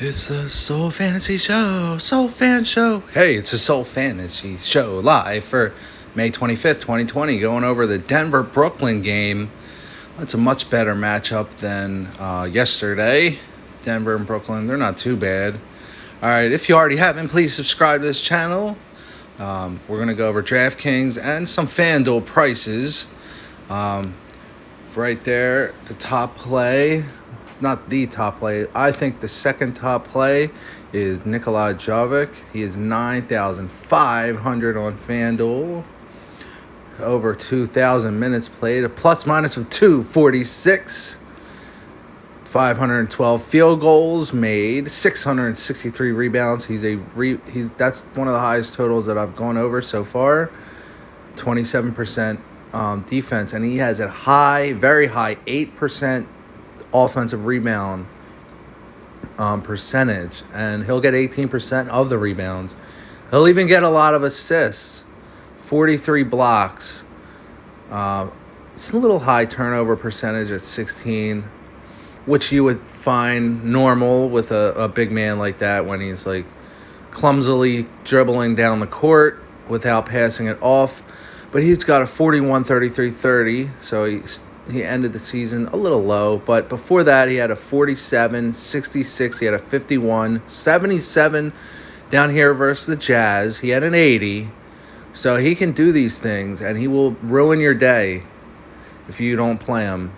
It's the Soul Fantasy Show, Soul Fan Show. Hey, it's a Soul Fantasy Show live for May 25th, 2020, going over the Denver-Brooklyn game. It's a much better matchup than yesterday. Denver and Brooklyn, they're not too bad. All right, if you already haven't, please subscribe to this channel. We're going to go over Draftkings and some FanDuel prices. Right there, the top play. Not the top play. I think the second top play is Nikola Jovic. He is 9,500 on FanDuel. Over 2,000 minutes played. A plus minus of 246. 512 field goals made. 663 rebounds. That's one of the highest totals that I've gone over so far. 27% defense, and he has a very high 8% offensive rebound percentage, and he'll get 18% of the rebounds. He'll even get a lot of assists, 43 blocks. It's a little high turnover percentage at 16, which you would find normal with a big man like that when he's like clumsily dribbling down the court without passing it off. But he's got a 41, 33, 30, so he ended the season a little low, but before that he had a 47, 66, he had a 51, 77 down here versus the Jazz. He had an 80, so he can do these things, and he will ruin your day if you don't play him.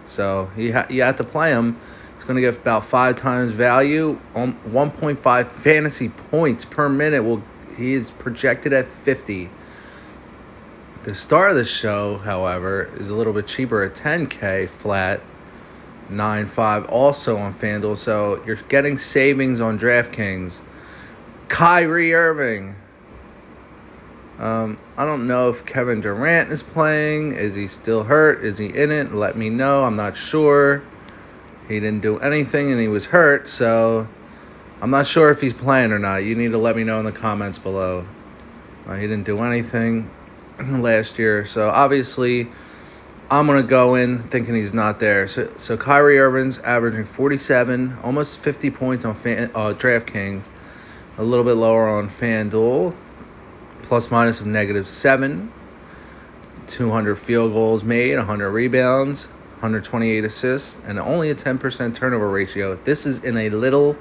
So you have to play him. He's going to get about 5 times value, 1.5 fantasy points per minute. He is projected at 50. The star of the show, however, is a little bit cheaper at $10K flat, 9.5 also on FanDuel. So you're getting savings on DraftKings. Kyrie Irving. I don't know if Kevin Durant is playing. Is he still hurt? Is he in it? Let me know. I'm not sure. He didn't do anything and he was hurt, so I'm not sure if he's playing or not. You need to let me know in the comments below. He didn't do anything last year, so obviously I'm going to go in thinking he's not there. So Kyrie Irving's averaging 47, almost 50 points on DraftKings, a little bit lower on FanDuel, plus minus of -7, 200 field goals made, 100 rebounds, 128 assists, and only a 10% turnover ratio. This is in a little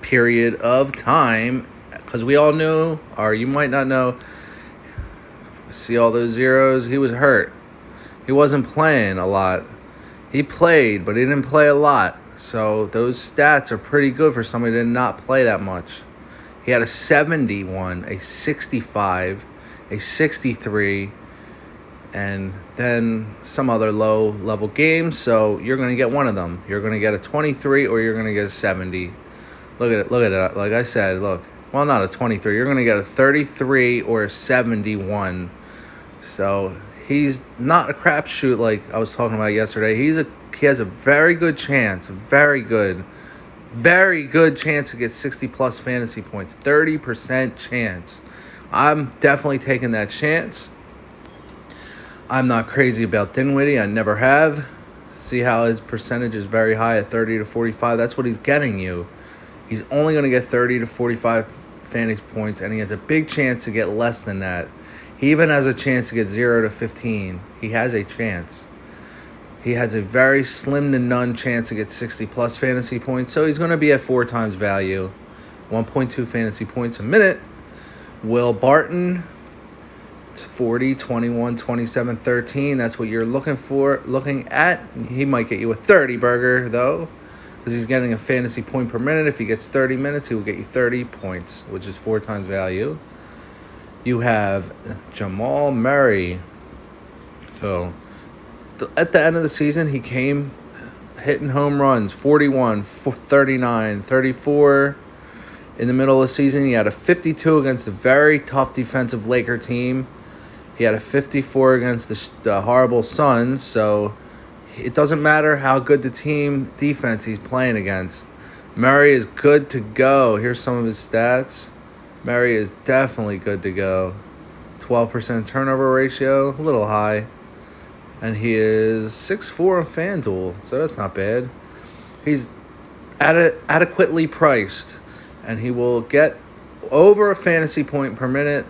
period of time, because we all knew, or you might not know, see all those zeros? He was hurt. He wasn't playing a lot. He played, but he didn't play a lot. So those stats are pretty good for somebody that did not play that much. He had a 71, a 65, a 63, and then some other low-level games. So you're going to get one of them. You're going to get a 23 or you're going to get a 70. Look at it. Like I said, look. Well, not a 23. You're going to get a 33 or a 71. So he's not a crapshoot like I was talking about yesterday. He has a very good chance, very good chance to get 60-plus fantasy points, 30% chance. I'm definitely taking that chance. I'm not crazy about Dinwiddie. I never have. See how his percentage is very high at 30 to 45. That's what he's getting you. He's only going to get 30 to 45 fantasy points, and he has a big chance to get less than that. He even has a chance to get 0 to 15. He has a chance. He has a very slim to none chance to get 60-plus fantasy points, so he's going to be at 4 times value, 1.2 fantasy points a minute. Will Barton, 40, 21, 27, 13. That's what you're looking at. He might get you a 30 burger, though, because he's getting a fantasy point per minute. If he gets 30 minutes, he will get you 30 points, which is 4 times value. You have Jamal Murray. So at the end of the season, he came hitting home runs, 41, 39, 34. In the middle of the season, he had a 52 against a very tough defensive Laker team. He had a 54 against the horrible Suns, so it doesn't matter how good the team defense he's playing against. Murray is good to go. Here's some of his stats. Murray is definitely good to go. 12% turnover ratio, a little high. And he is 6'4" on FanDuel, so that's not bad. He's adequately priced, and he will get over a fantasy point per minute,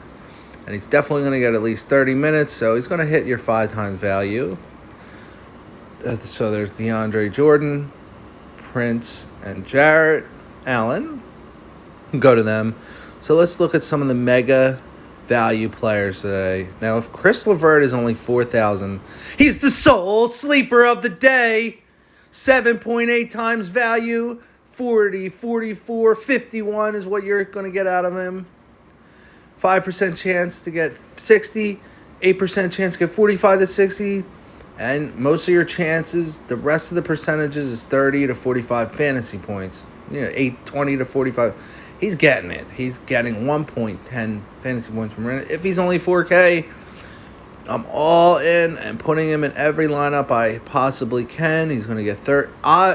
and he's definitely going to get at least 30 minutes, so he's going to hit your 5 times value. So there's DeAndre Jordan, Prince, and Jarrett Allen. Go to them. So let's look at some of the mega value players today. Now, if Chris LeVert is only 4,000, he's the sole sleeper of the day. 7.8 times value, 40, 44, 51 is what you're going to get out of him. 5% chance to get 60, 8% chance to get 45 to 60, and most of your chances, the rest of the percentages is 30 to 45 fantasy points. 20 to 45. He's getting it. He's getting 1.10 fantasy points per minute. If he's only 4K, I'm all in and putting him in every lineup I possibly can. He's going to get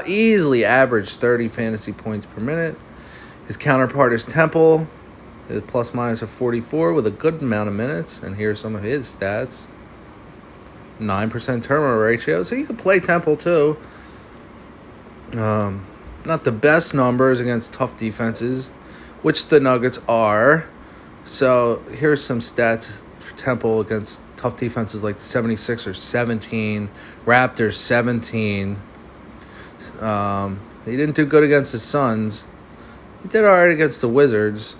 easily average 30 fantasy points per minute. His counterpart is Temple, his plus minus of 44 with a good amount of minutes. And here's some of his stats. 9% turnover ratio. So you could play Temple too. Not the best numbers against tough defenses, which the Nuggets are. So here's some stats for Temple against tough defenses like the 76ers, 17. Raptors, 17. He didn't do good against the Suns. He did all right against the Wizards.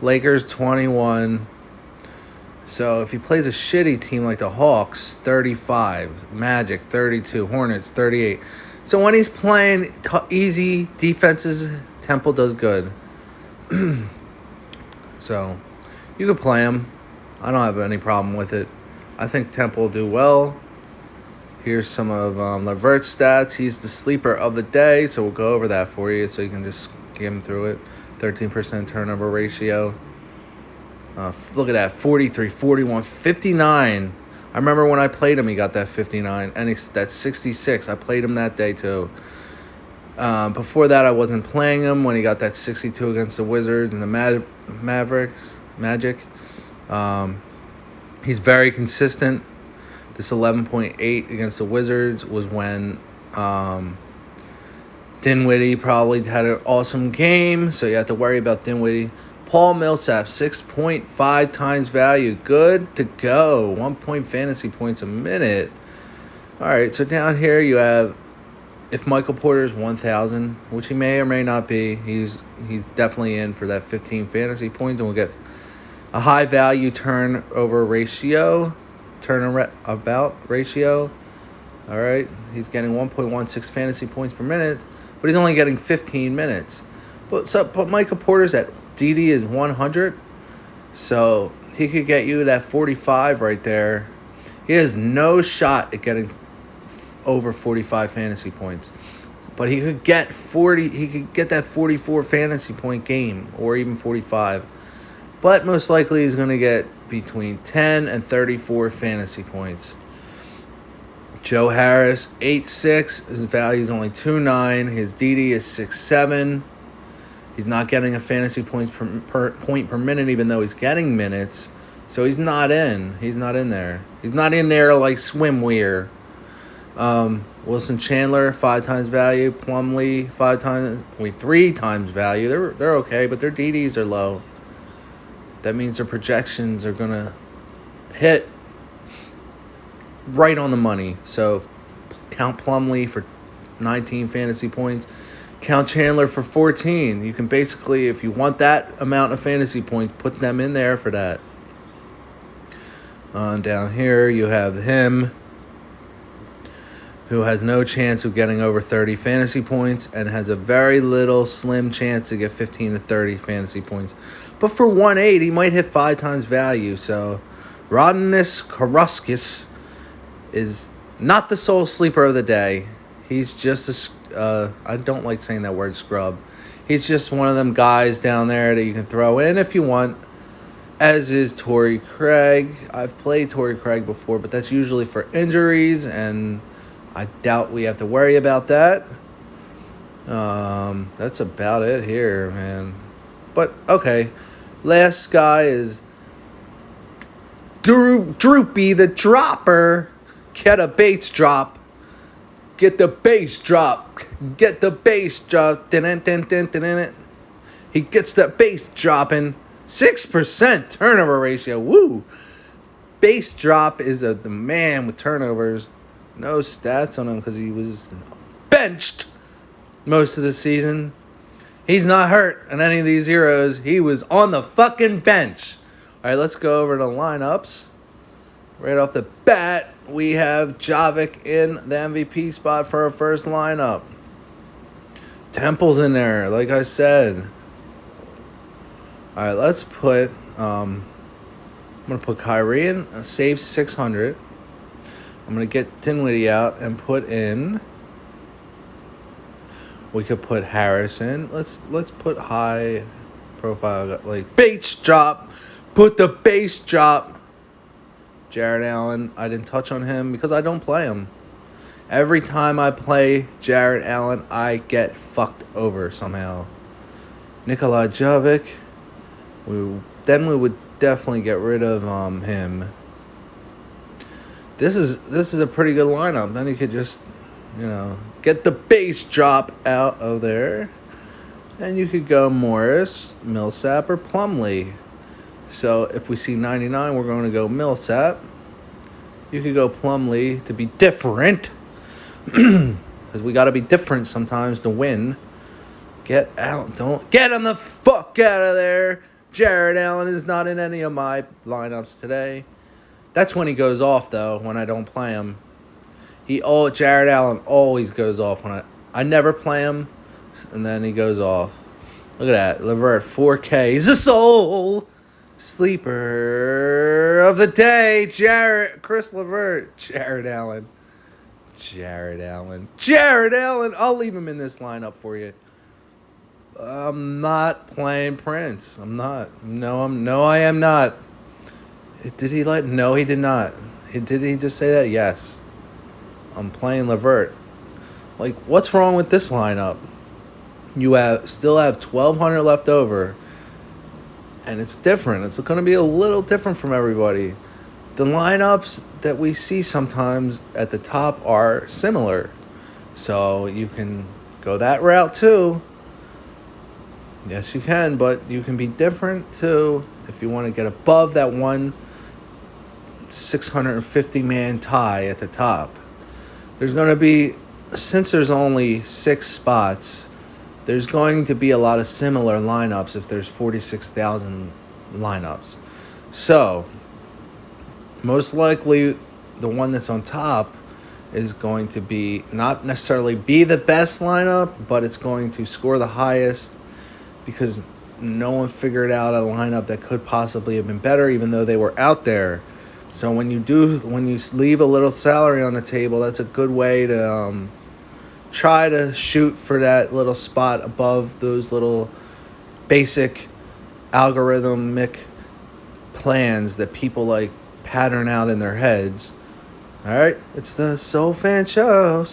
Lakers, 21. So if he plays a shitty team like the Hawks, 35. Magic, 32. Hornets, 38. So when he's playing easy defenses, Temple does good. So you could play him. I don't have any problem with it. I think Temple will do well. Here's some of LeVert's stats. He's the sleeper of the day, so we'll go over that for you so you can just skim through it. 13% turnover ratio. Look at that, 43, 41, 59. I remember when I played him, he got that 59, and that's 66. I played him that day too. Before that, I wasn't playing him when he got that 62 against the Wizards and the Magic. He's very consistent. This 11.8 against the Wizards was when Dinwiddie probably had an awesome game, so you have to worry about Dinwiddie. Paul Millsap, 6.5 times value. Good to go. 1 point fantasy points a minute. All right, so down here you have, if Michael Porter's 1,000, which he may or may not be, he's definitely in for that 15 fantasy points, and we'll get a high value turnover ratio, turnabout ratio. All right, he's getting 1.16 fantasy points per minute, but he's only getting 15 minutes. But Michael Porter's at DD is 100, so he could get you that 45 right there. He has no shot at getting over 45 fantasy points, but he could get 40. He could get that 44 fantasy point game, or even 45. But most likely he's going to get between 10 and 34 fantasy points. Joe Harris, 8'6". His value is only 2.9. His DD is 6'7". He's not getting a fantasy points per point per minute, even though he's getting minutes. So he's not in. He's not in there. He's not in there like swimwear. Wilson Chandler, 5 times value. Plumlee, 3 times value. They're okay, but their DDs are low. That means their projections are gonna hit right on the money. So count Plumlee for 19 fantasy points. Count Chandler for 14. You can basically, if you want that amount of fantasy points, put them in there for that. Down here, you have him, who has no chance of getting over 30 fantasy points and has a very little slim chance to get 15 to 30 fantasy points. But for 1.8, he might hit 5 times value. So Rodimus Karuskis is not the sole sleeper of the day. He's just I don't like saying that word, scrub. He's just one of them guys down there that you can throw in if you want, as is Torrey Craig. I've played Torrey Craig before, but that's usually for injuries, and I doubt we have to worry about that. That's about it here, man. But, okay. Last guy is Droopy the Dropper. Get a Bates drop. Get the bass drop. Get the bass drop. He gets that bass dropping. 6% turnover ratio. Woo. Base drop is the man with turnovers. No stats on him because he was benched most of the season. He's not hurt in any of these heroes. He was on the fucking bench. All right, let's go over to lineups. Right off the bat, we have Jovic in the MVP spot for our first lineup. Temple's in there, like I said. All right, let's put... I'm going to put Kyrie in, save 600. I'm going to get Dinwiddie out and put in... We could put Harris in. Let's put high profile, like base drop. Put the base drop. Jared Allen, I didn't touch on him because I don't play him. Every time I play Jared Allen, I get fucked over somehow. Nikola Jovic, we would definitely get rid of him. This is a pretty good lineup. Then you could just, get the base drop out of there. And you could go Morris, Millsap, or Plumlee. So if we see 99, we're going to go Millsap. You could go Plumlee to be different. Because we got to be different sometimes to win. Get out. Don't get him the fuck out of there. Jared Allen is not in any of my lineups today. That's when he goes off, though, when I don't play him. Jared Allen always goes off when I never play him, and then he goes off. Look at that. LeVert, 4K. He's a soul sleeper of the day. Chris LeVert. Jared Allen. I'll leave him in this lineup for you. I'm not playing Prince. I'm not. No, I am not. Did he No, he did not. Did he just say that? Yes. I'm playing LeVert. Like, what's wrong with this lineup? You still have 1,200 left over. And it's different. It's going to be a little different from everybody. The lineups that we see sometimes at the top are similar. So you can go that route too. Yes, you can, but you can be different too if you want to get above that 650-man tie at the top. There's going to be, since there's only 6 spots, there's going to be a lot of similar lineups if there's 46,000 lineups. So, most likely, the one that's on top is going to be not necessarily be the best lineup, but it's going to score the highest because no one figured out a lineup that could possibly have been better, even though they were out there. So when you leave a little salary on the table, that's a good way to try to shoot for that little spot above those little basic algorithmic plans that people pattern out in their heads. All right, it's the Soul Fan Show.